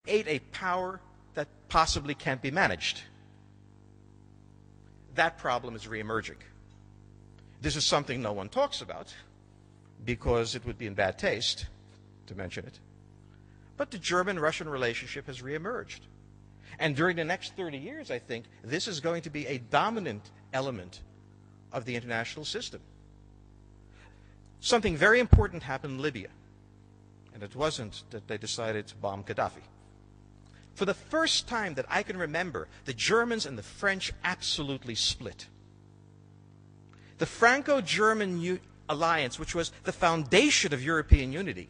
a power that possibly can't be managed. That problem is reemerging. This is something no one talks about because it would be in bad taste to mention it. But the German-Russian relationship has reemerged. And during the next 30 years, I think, this is going to be a dominant element of the international system. Something very important happened in Libya. And it wasn't that they decided to bomb Gaddafi. For the first time that I can remember, the Germans and the French absolutely split. The Franco-German alliance, which was the foundation of European unity,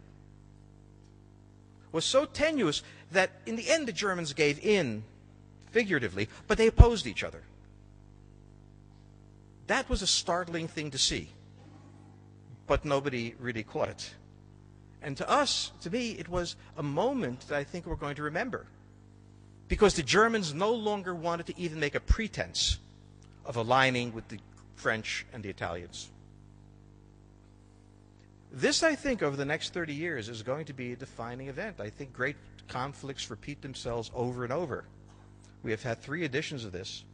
was so tenuous that in the end the Germans gave in, figuratively, but they opposed each other. That was a startling thing to see, but nobody really caught it. And to us, to me, it was a moment that I think we're going to remember, because the Germans no longer wanted to even make a pretense of aligning with the French and the Italians. This, I think, over the next 30 years is going to be a defining event. I think great conflicts repeat themselves over and over. We have had 3 editions of this.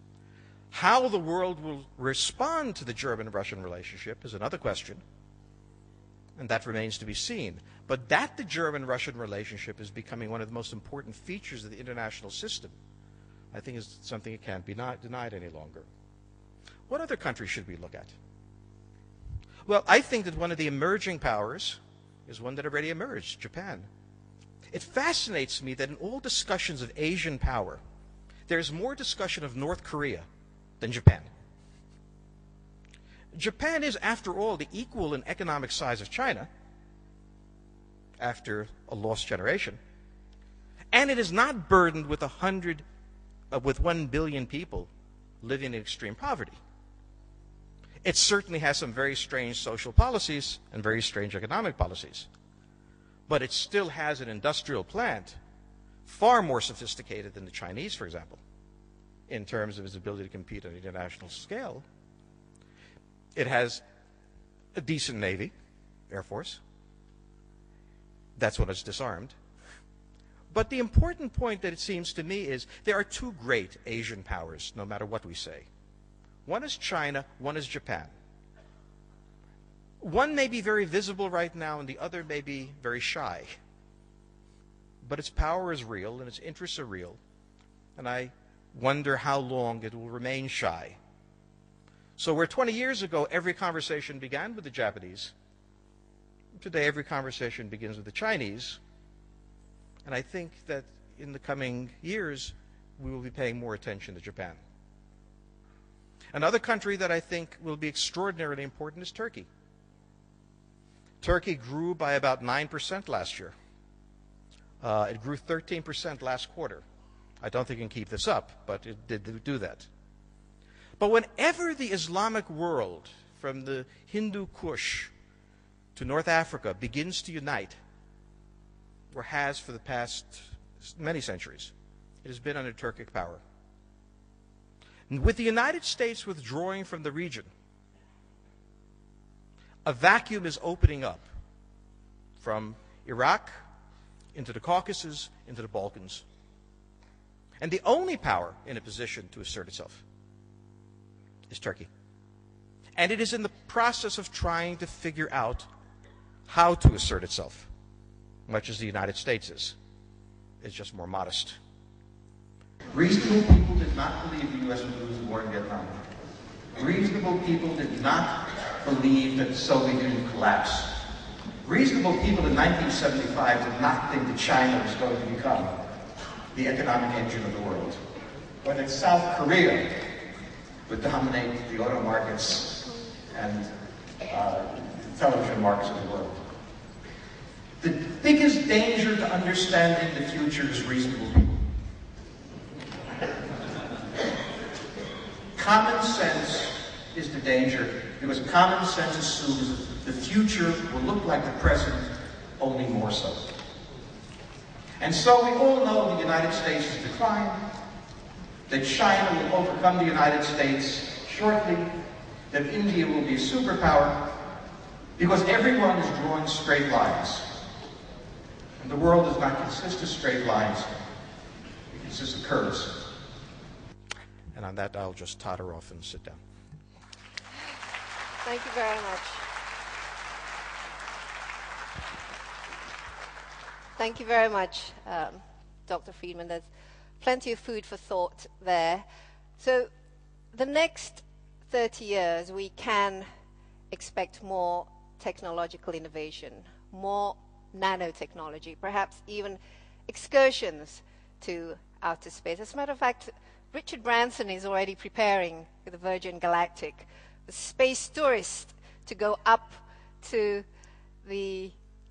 How the world will respond to the German-Russian relationship is another question, and that remains to be seen. But that the German-Russian relationship is becoming one of the most important features of the international system, I think is something that can't be denied any longer. What other countries should we look at? Well, I think that one of the emerging powers is one that already emerged, Japan. It fascinates me that in all discussions of Asian power, there's more discussion of North Korea than Japan. Japan is, after all, the equal in economic size of China, after a lost generation, and it is not burdened with 1 billion people living in extreme poverty. It certainly has some very strange social policies and very strange economic policies, but it still has an industrial plant far more sophisticated than the Chinese, for example, in terms of its ability to compete on an international scale. It has a decent Navy, Air Force. That's when it's disarmed. But the important point that it seems to me is there are 2 great Asian powers, no matter what we say. One is China, one is Japan. One may be very visible right now, and the other may be very shy. But its power is real, and its interests are real. And I wonder how long it will remain shy. So where 20 years ago every conversation began with the Japanese, today every conversation begins with the Chinese. And I think that in the coming years we will be paying more attention to Japan. Another country that I think will be extraordinarily important is Turkey. Turkey grew by about 9% last year. It grew 13% last quarter. I don't think it can keep this up, but it did do that. But whenever the Islamic world, from the Hindu Kush to North Africa, begins to unite, or has for the past many centuries, it has been under Turkic power. And with the United States withdrawing from the region, a vacuum is opening up from Iraq into the Caucasus, into the Balkans. And the only power in a position to assert itself is Turkey. And it is in the process of trying to figure out how to assert itself, much as the United States is. It's just more modest. Reasonable people did not believe the U.S. would lose the war in Vietnam. Reasonable people did not believe that the Soviet Union collapsed. Reasonable people in 1975 did not think that China was going to become the economic engine of the world, or that South Korea would dominate the auto markets and television markets of the world. The biggest danger to understanding the future is reasonable people. Common sense is the danger, because common sense assumes that the future will look like the present, only more so. And so we all know the United States has declined, that China will overcome the United States shortly, that India will be a superpower, because everyone is drawing straight lines. And the world does not consist of straight lines, This is a courtesy. And on that, I'll just totter off and sit down. Thank you very much. Thank you very much, Dr. Friedman. There's plenty of food for thought there. So the next 30 years, we can expect more technological innovation, more nanotechnology, perhaps even excursions to outer space. As a matter of fact, Richard Branson is already preparing with the Virgin Galactic the space tourist to go up to the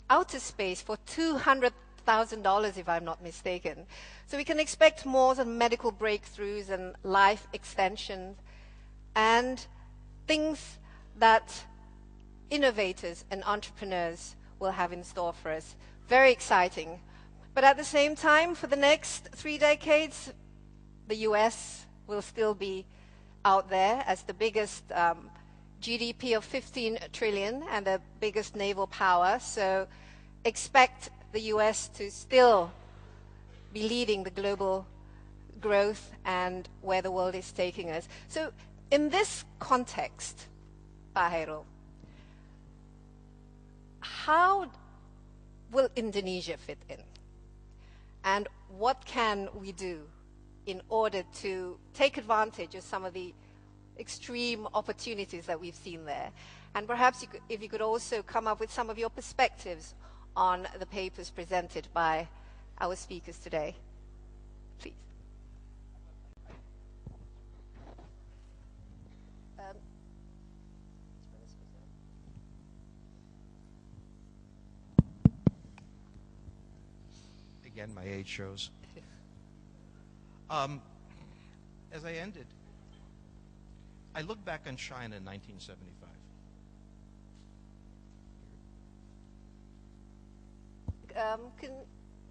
outer space for $200,000, if I'm not mistaken. So we can expect more than medical breakthroughs and life extensions and things that innovators and entrepreneurs will have in store for us. Very exciting. But at the same time, for the next 3 decades, the US will still be out there as the biggest GDP of 15 trillion and the biggest naval power. So expect the US to still be leading the global growth and where the world is taking us. So in this context, Pak Hairul, how will Indonesia fit in? And what can we do in order to take advantage of some of the extreme opportunities that we've seen there? And perhaps if you could also come up with some of your perspectives on the papers presented by our speakers today. Please. Again, my age shows. As I ended, I look back on China in 1975. Can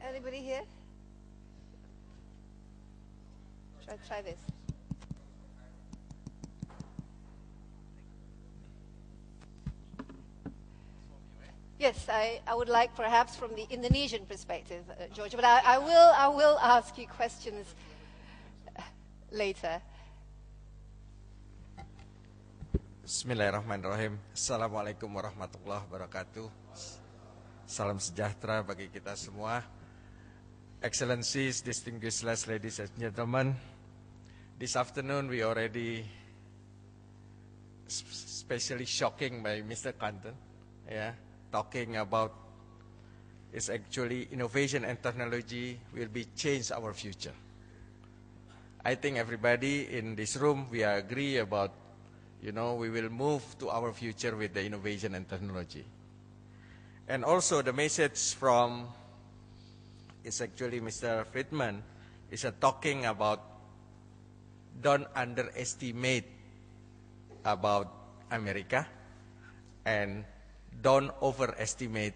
anybody here? Try this. Yes, I would like perhaps from the Indonesian perspective, George, but I will ask you questions later. Bismillahirrahmanirrahim. Assalamualaikum warahmatullahi wabarakatuh. Salam sejahtera bagi kita semua. Excellencies, distinguished ladies and gentlemen, this afternoon we already especially shocking by Mr. Kanten, talking about it's actually innovation and technology will be change our future. I think everybody in this room, we agree about, we will move to our future with the innovation and technology. And also the message from, is actually Mr. Friedman, is talking about don't underestimate about America and don't overestimate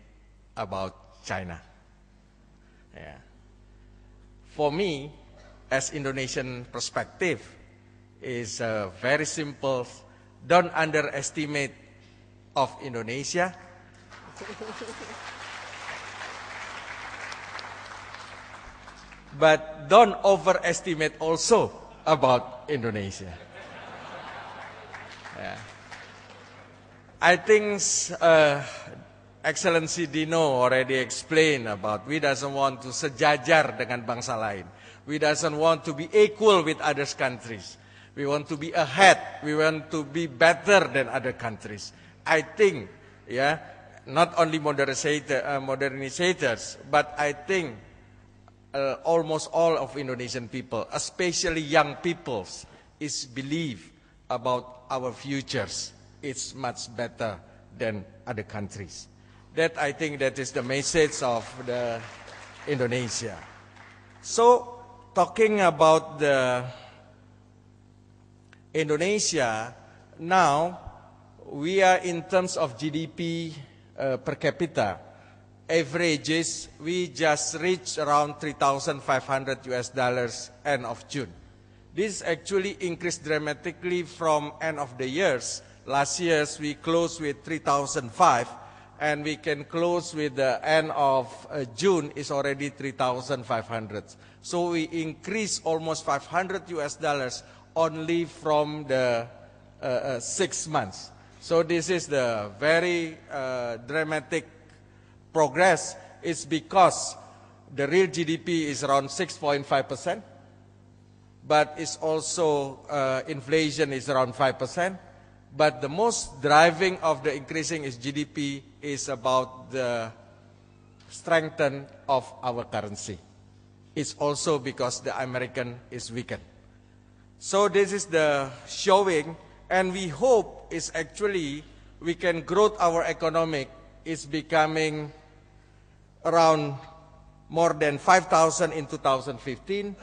about China. For me, as Indonesian perspective, is very simple. Don't underestimate of Indonesia. But don't overestimate also about Indonesia. I think Excellency Dino already explained about we doesn't want to sejajar dengan bangsa lain. We doesn't want to be equal with other countries. We want to be ahead. We want to be better than other countries. I think, not only modernizers, but I think almost all of Indonesian people, especially young people, is believe about our futures. It's much better than other countries. That I think that is the message of the Indonesia. So talking about the Indonesia, now we are in terms of GDP per capita, averages, we just reached around $3,500 end of June. This actually increased dramatically from end of the years. Last year's we closed with 3,005 and we can close with the end of June is already 3,500. So we increase almost 500 US dollars only from the 6 months. So this is the very dramatic progress. It's because the real GDP is around 6.5%, but it's also inflation is around 5%. But the most driving of the increasing is GDP is about the strengthening of our currency. It's also because the American is weakened. So this is the showing, and we hope is actually we can grow our economic is becoming around more than 5,000 in 2015.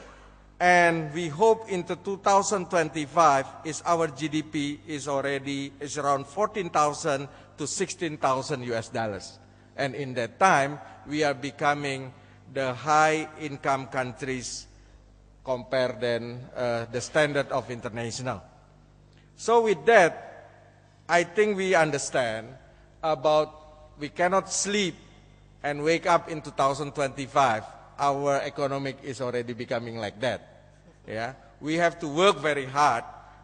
And we hope into 2025 is our GDP is around 14,000 to 16,000 US dollars. And in that time, we are becoming the high income countries compared than the standard of international. So with that, I think we understand about we cannot sleep and wake up in 2025. Our economic is already becoming like that. Yeah, we have to work very hard,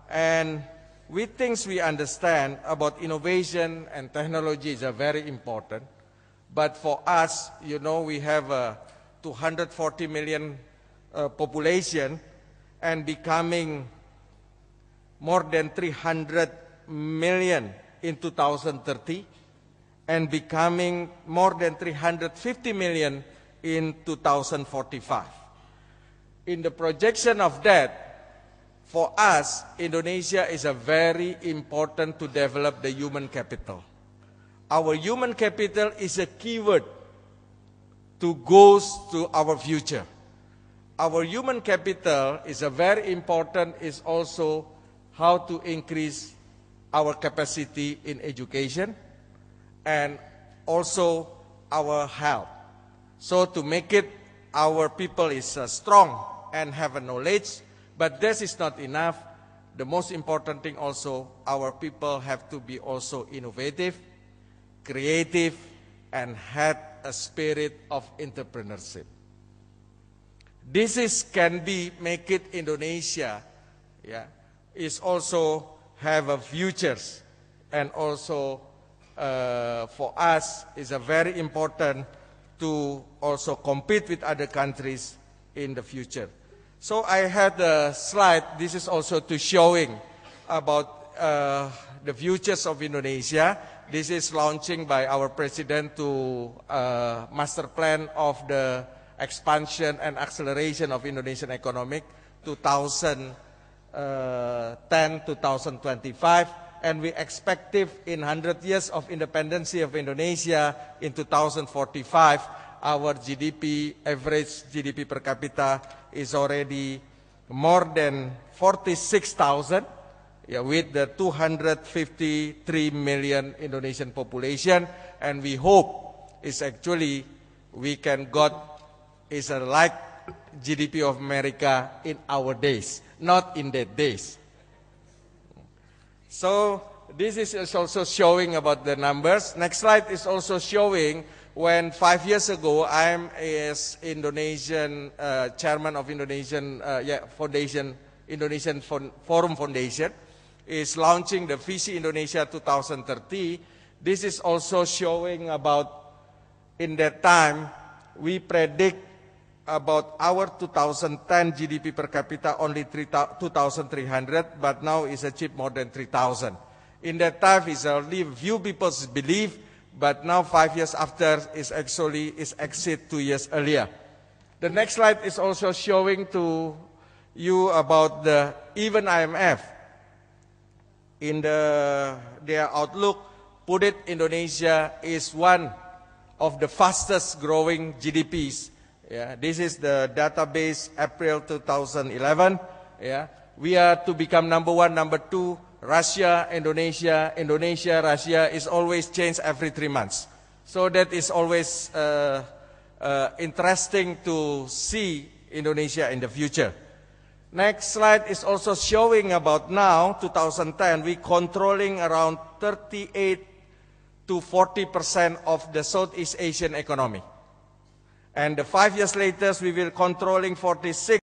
and we think we understand about innovation and technology is very important. But for us, you know, we have a 240 million population and becoming more than 300 million in 2030 and becoming more than 350 million in 2045. In the projection of that, for us, Indonesia is a very important to develop the human capital. Our human capital is a keyword to go to our future. Our human capital is a very important, is also how to increase our capacity in education and also our health. So to make it, our people is strong and have a knowledge, but this is not enough. The most important thing also, our people have to be also innovative, creative, and have a spirit of entrepreneurship. This is can be make it Indonesia, yeah, is also have a futures, and also for us is a very important to also compete with other countries in the future. So I had a slide. This is also to showing about the futures of Indonesia. This is launching by our president to master plan of the expansion and acceleration of Indonesian economic 2010-2025. And we expect in 100 years of independence of Indonesia in 2045, our GDP, average GDP per capita is already more than 46,000, yeah, with the 253 million Indonesian population. And we hope is actually we can got is a like GDP of America in our days, not in their days. So this is also showing about the numbers. Next slide is also showing when 5 years ago I'm as Indonesian chairman of Indonesian Foundation, Indonesian Forum Foundation is launching the Visi Indonesia 2030. This is also showing about in that time we predict about our 2010 GDP per capita only 2,300, but now is achieved more than 3,000. In that time, is only few people believe, but now 5 years after is actually is exit 2 years earlier. The next slide is also showing to you about the even IMF in their outlook put it Indonesia is one of the fastest growing GDPs. Yeah, this is the database April 2011. Yeah, we are to become number one, number two. Russia, Indonesia, Russia is always changed every 3 months. So that is always interesting to see Indonesia in the future. Next slide is also showing about now 2010 we controlling around 38 to 40% of the Southeast Asian economy. And 5 years later, we will controlling 46